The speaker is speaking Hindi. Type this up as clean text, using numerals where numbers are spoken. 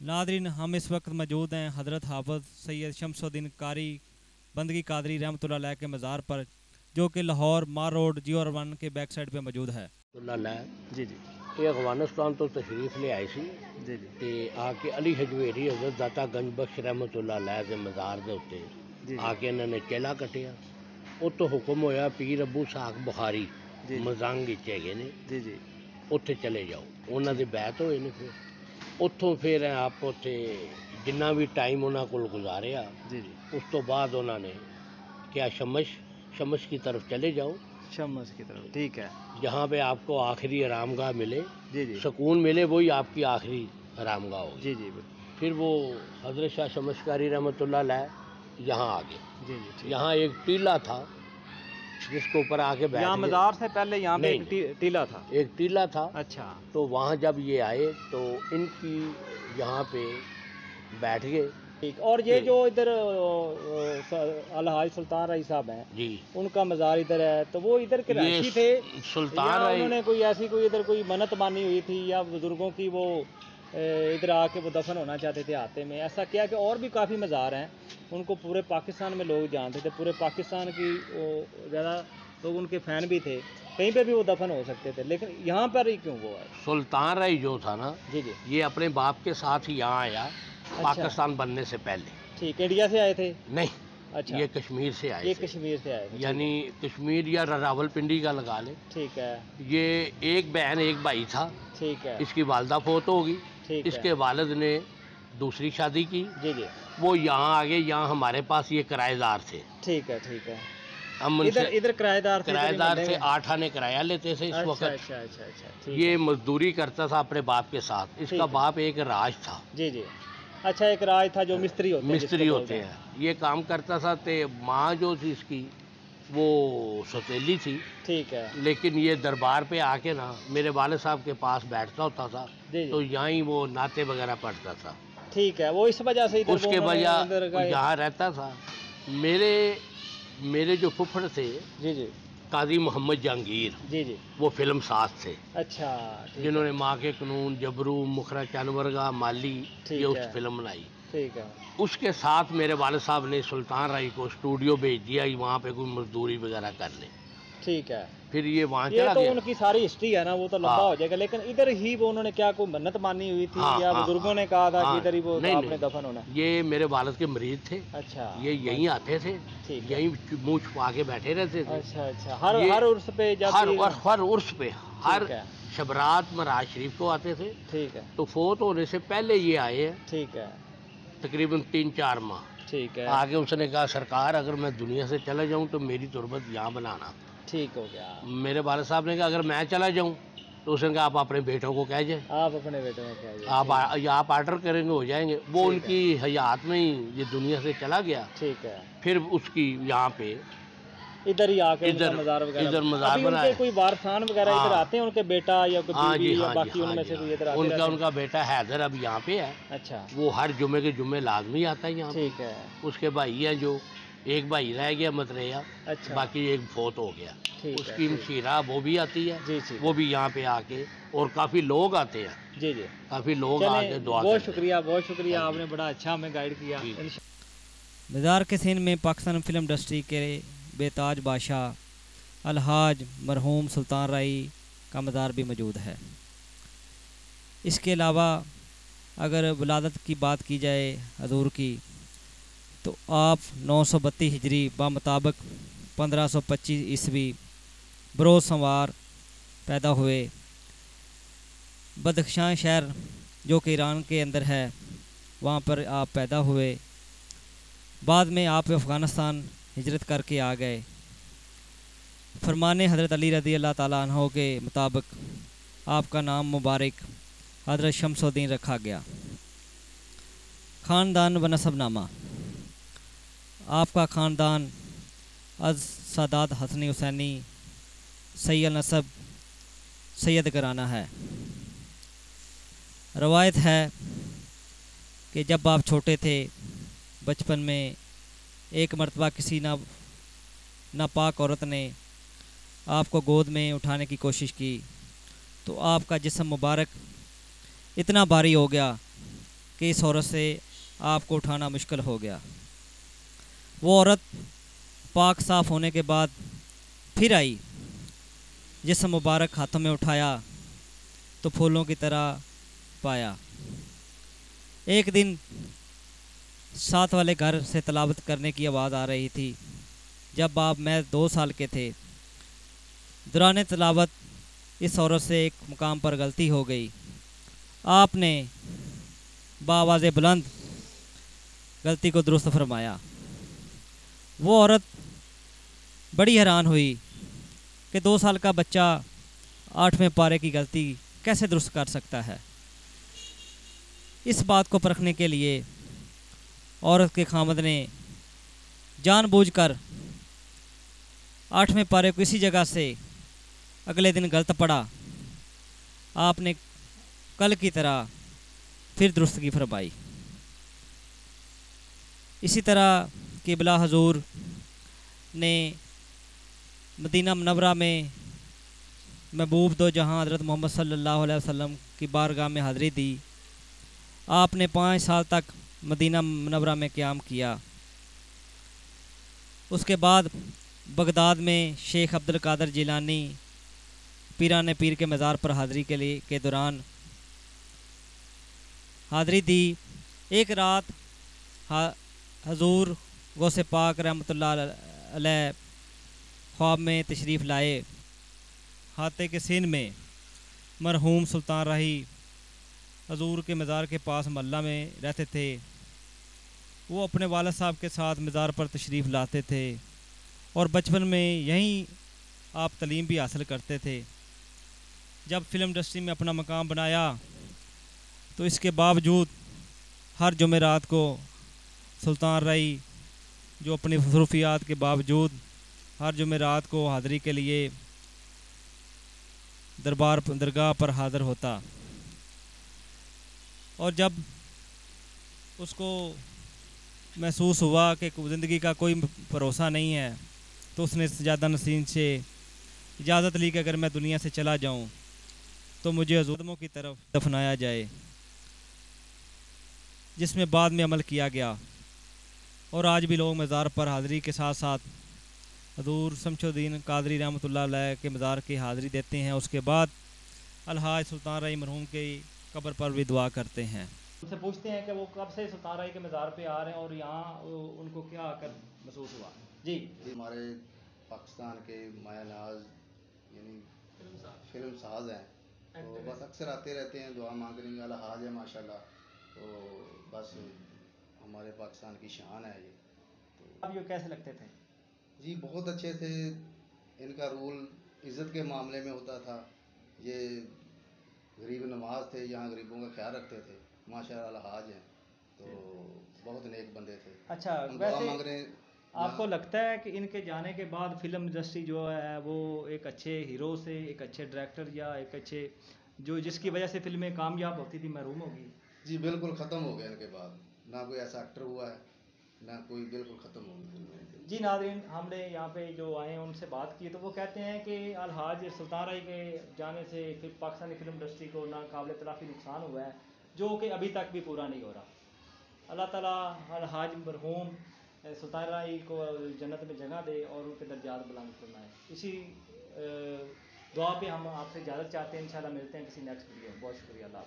नादरीन, हम इस वक्त मौजूद हैं हज़रत हाफ़िज़ सैयद शमसुद्दीन कारी बंदगी कादरी रहमतुल्लाह अलैह के मज़ार पर, जो कि लाहौर मार रोड GO1 के बैक साइड पे मौजूद है। जी जी ये अफगानिस्तान तो तशरीफ ले आए सी जी जी ते आके अली हजवेरी हजरत दाता गंज बख्श रहमतुल्लाह अलैह दे मज़ार दे उत्ते जी आके इन्होंने चेला कटिया। उत्तों हुक्म होया पीर अबू साक बुखारी जी मजांग विच हैगे ने, जी जी उत्थे चले जाओ। उन्हां दे बैत होए ने। फिर उत्थों फिर आप उत्थे जिन्ना भी टाइम उन्हां कोल गुजारिया, जी जी उस तो बाद उन्होंने क्या शमश शमश की तरफ चले जाओ, शमस की तरफ। ठीक है। जहाँ पे आपको आखिरी आरामगाह मिले, जी जी सुकून मिले, वही आपकी आखिरी आरामगाह होगी। जी जी फिर वो हजरत शाह शमशकारी रहमतुल्लाह अलैह यहाँ आ गए। जी जी यहाँ एक टीला था जिसके ऊपर आके बैठ यहाँ गए। मज़ार से पहले यहाँ पे नहीं, एक टीला था। एक टीला था। अच्छा। तो वहाँ जब ये आए तो इनकी यहाँ पे बैठ गए। ठीक। और ये जो इधर अलहाज सुल्तान रई साहब हैं जी, उनका मज़ार इधर है, तो वो इधर के ये रहशी थे सुल्तान या रई उन्होंने कोई ऐसी कोई इधर कोई मन्नत मानी हुई थी या बुज़ुर्गों की वो इधर आके वो दफन होना चाहते थे हाते में? ऐसा क्या कि और भी काफ़ी मज़ार हैं, उनको पूरे पाकिस्तान में लोग जानते थे, पूरे पाकिस्तान की ज़्यादा लोग उनके फ़ैन भी थे, कहीं पे भी वो दफन हो सकते थे, लेकिन यहाँ पर ही क्यों वो है? सुल्तान रई जो था ना, जी जी। ये अपने बाप के साथ ही यहाँ आया। अच्छा। पाकिस्तान बनने से पहले। ठीक। इंडिया से आए थे? नहीं, अच्छा। ये कश्मीर से आए ये थे। कश्मीर से आए थे। यानी कश्मीर या रावलपिंडी का लगा ले। ठीक है। ये एक बहन एक भाई था। ठीक है। इसकी वालदा फोत होगी, ठीक इसके है। वालिद ने दूसरी शादी की। जी जी। वो यहाँ आ गए, यहाँ हमारे पास ये किराएदार थे। ठीक है। ठीक है। हम इधर उनसे इधर किराएदार थे, इधर ही किराएदार मिलने थे, में? 8 आने किराया लेते थे इस अच्छा वक्त। अच्छा अच्छा अच्छा। ठीक ये है। मजदूरी करता था अपने बाप के साथ। इसका ठीक है। बाप एक राज था, जी जी। अच्छा, एक राज था जो मिस्त्री होते हैं, मिस्त्री जिसको होते बोलते हैं। ये काम करता था। ते माँ जो थी इसकी वो सौतेली थी। ठीक है। लेकिन ये दरबार पे आके ना मेरे वाले साहब के पास बैठता होता था। जी तो जी। यहाँ ही वो नाते वगैरह पढ़ता था। ठीक है, वो इस वजह से इधर उसके उन्होंने वजह इधर का यहाँ रहता था। मेरे मेरे जो फुफड़ थे जी जी काजी मोहम्मद जहांगीर, जी जी। वो फिल्म साज थे, अच्छा। ठीक जिन्होंने है। माँ के कानून, जबरू, मुखरा चनवरगा, माली, ये ठीक उस है। फिल्म बनाई। ठीक है। उसके साथ मेरे वाले साहब ने सुल्तान राई को स्टूडियो भेज दिया वहाँ पे कोई मजदूरी वगैरह करने। ठीक है। फिर ये वहाँ ये चला तो गया। उनकी सारी हिस्ट्री है ना, वो तो लंबा हाँ। हो जाएगा, लेकिन इधर ही वो उन्होंने क्या कोई मन्नत मानी हुई थी हाँ, या हाँ, बुजुर्गों हाँ, ने कहा था कि हाँ, इधर ही वो नहीं, आपने नहीं, दफन होना है? ये मेरे वालिद के मरीज थे। अच्छा। ये यहीं आते थे, ठीक है। यहीं मुँह छुपा के बैठे रहते थे। अच्छा अच्छा। हर ये हर उर्स पे जब हर उर्स पे, हर ठीक है। शबरात मराज शरीफ को आते थे। ठीक है। तो फोत होने से पहले ये आए हैं, ठीक है। तकरीबन 3-4 माह। ठीक है। आगे उसने कहा सरकार अगर मैं दुनिया से चला जाऊं तो मेरी तुरबत यहाँ बनाना। ठीक हो गया। मेरे वाले साहब ने कहा अगर मैं चला जाऊं तो उसने कहा आप अपने बेटों को कह जाए, आप अपने बेटे में क्या है? आप आर्डर करेंगे हो जाएंगे। वो ठीक उनकी हयात में ही ये दुनिया से चला गया। ठीक है। फिर उसकी यहाँ पे इधर ही आके उनका इधर मज़ार वगैरह इधर मज़ार अभी उनके बनाया। कोई वारसान वगैरह हाँ। इधर आते हैं, उनके बेटा या कोई हाँ जी, बीवी या हाँ बाकी जी, हाँ उनमें जी, से कोई हाँ। इधर आते रहते हैं? उनका बेटा हैदर अब यहाँ पे है। अच्छा। वो हर जुमे के जुमे लाजमी आता है यहाँ पे। ठीक है। उसके भाई हैं, जो एक भाई रह गया मतरेया, अच्छा। बाकी एक फोत हो गया। ठीक है। उसकी ठीक। मशीरा वो भी आती है, जी जी। वो भी यहाँ पे आके, और काफ़ी लोग आते हैं, जी जी। काफ़ी लोग आके चलें, दुआ बहुत करते हैं। शुक्रिया, बहुत शुक्रिया, हाँ जी। आपने बड़ा अच्छा हमें गाइड किया। जी। मज़ार के सीन में पाकिस्तान फिल्म इंडस्ट्री के बेताज बादशाह अलहाज मरहूम सुल्तान राई का मज़ार भी मौजूद है। इसके अलावा अगर विलादत की बात की जाए हजूर की, तो आप 932 हिजरी बामुताबिक 1525 ईस्वी बरोज़ संवार पैदा हुए। बदख्शां शहर जो कि ईरान के अंदर है, वहाँ पर आप पैदा हुए। बाद में आप अफ़गानिस्तान हिजरत करके आ गए। फरमाने हज़रत अली रज़ी अल्लाह ताला अन्हो के मुताबिक आपका नाम मुबारक हज़रत शमसुद्दीन रखा गया। ख़ानदान व नसबनामा, आपका ख़ानदान अज़ सादात हसनी हुसैनी सैयद नसब सैयद घराना है। रवायत है कि जब आप छोटे थे, बचपन में एक मरतबा किसी नापाक औरत ने आपको गोद में उठाने की कोशिश की, तो आपका जिस्म मुबारक इतना भारी हो गया कि इस औरत से आपको उठाना मुश्किल हो गया। वो औरत पाक साफ़ होने के बाद फिर आई, जिस्म मुबारक हाथों में उठाया तो फूलों की तरह पाया। एक दिन साथ वाले घर से तलावत करने की आवाज़ आ रही थी। जब आप मैं 2 साल के थे, दौरान तलावत इस औरत से एक मुकाम पर गलती हो गई। आपने बावाज़ बुलंद गलती को दुरुस्त फरमाया। वो औरत बड़ी हैरान हुई कि 2 साल का बच्चा 8वें पारे की गलती कैसे दुरुस्त कर सकता है। इस बात को परखने के लिए औरत के खामद ने जानबूझकर 8वें पारे को इसी जगह से अगले दिन गलत पढ़ा। आपने कल की तरह फिर दुरुस्तगी फरमाई। इसी तरह क़िबला हजूर ने मदीना मुनव्वरा में महबूब दो जहां हज़रत मोहम्मद सल्लल्लाहु अलैहि वसल्लम की बारगाह में हाज़िरी दी। आपने 5 साल तक मदीना मुनव्वरा में क़याम किया। उसके बाद बगदाद में शेख अब्दुल कादिर जिलानी पीरान पीर के मज़ार पर हाज़िरी के दौरान हाज़िरी दी। एक रात हजूर गौसे पाक रहमतुल्लाह अलैह ख्वाब में तशरीफ़ लाए। हाते के सीन में मरहूम सुल्तान राही हजूर के मज़ार के पास महल्ला में रहते थे। वो अपने वालिद साहब के साथ मज़ार पर तशरीफ़ लाते थे और बचपन में यहीं आप तालीम भी हासिल करते थे। जब फ़िल्म इंडस्ट्री में अपना मकाम बनाया तो इसके बावजूद हर जुमेरात को सुल्तान राही जो अपनी मसरूफियात के बावजूद हर जुमेरात को हाज़िरी के लिए दरगाह पर हाज़िर होता। और जब उसको महसूस हुआ कि ज़िंदगी का कोई भरोसा नहीं है तो उसने सजादा नसीन से इजाज़त ली कि अगर मैं दुनिया से चला जाऊं तो मुझे हजूरमों की तरफ दफनाया जाए, जिसमें बाद में अमल किया गया। और आज भी लोग मज़ार पर हाज़िरी के साथ साथ हजूर शमशुद्दीन कादरी रहमतुल्लाह अलैह के मज़ार की हाज़िरी देते हैं। उसके बाद अलहाज सुल्तान राही मरहूम की कब्र पर भी दुआ करते हैं। उनसे पूछते हैं कि वो कब से सुल्तान राही के मज़ार पे आ रहे हैं और यहाँ उनको क्या आकर महसूस हुआ। जी हमारे पाकिस्तान के माया नाज यानी फिल्म साज हैं, तो बस अक्सर आते रहते हैं, दुआ मांगने वाला हाज है माशाल्लाह। तो बस हमारे पाकिस्तान की शान है ये। तो अब ये कैसे लगते थे? जी बहुत अच्छे थे। इनका रोल इज़्ज़त के मामले में होता था। ये गरीब नवाज थे, यहाँ गरीबों का ख्याल रखते थे। माशाल्लाह हाज हैं, तो बहुत नेक बंदे थे। अच्छा, हम दुआ वैसे मांग रहे हैं। आपको लगता है कि इनके जाने के बाद फिल्म इंडस्ट्री जो है वो एक अच्छे हीरो से, एक अच्छे डायरेक्टर या एक अच्छे जो जिसकी वजह से फिल्में कामयाब होती थी महरूम होगी? जी बिल्कुल ख़त्म हो गया इनके बाद। ना कोई ऐसा एक्टर हुआ है, ना कोई, बिल्कुल ख़त्म हो गई फिल्में। जी नाज़रीन, हमने यहाँ पे जो आए हैं उनसे बात की तो वो कहते हैं कि अलहाज सुल्तान राही के जाने से फिर पाकिस्तानी फिल्म इंडस्ट्री को नाकाबिल तलाफ़ी नुकसान हुआ है, जो कि अभी तक भी पूरा नहीं हो रहा। अल्लाह ताला अलहाज मरहूम सुल्तान राही को जन्नत में जगह दे और उनके दर्जात बुलंद फरमाए। इसी दुआ पे हम आपसे इजाज़त चाहते हैं। इंशाल्लाह मिलते हैं किसी नेक्स्ट वीडियो में। बहुत शुक्रिया। अल्लाह।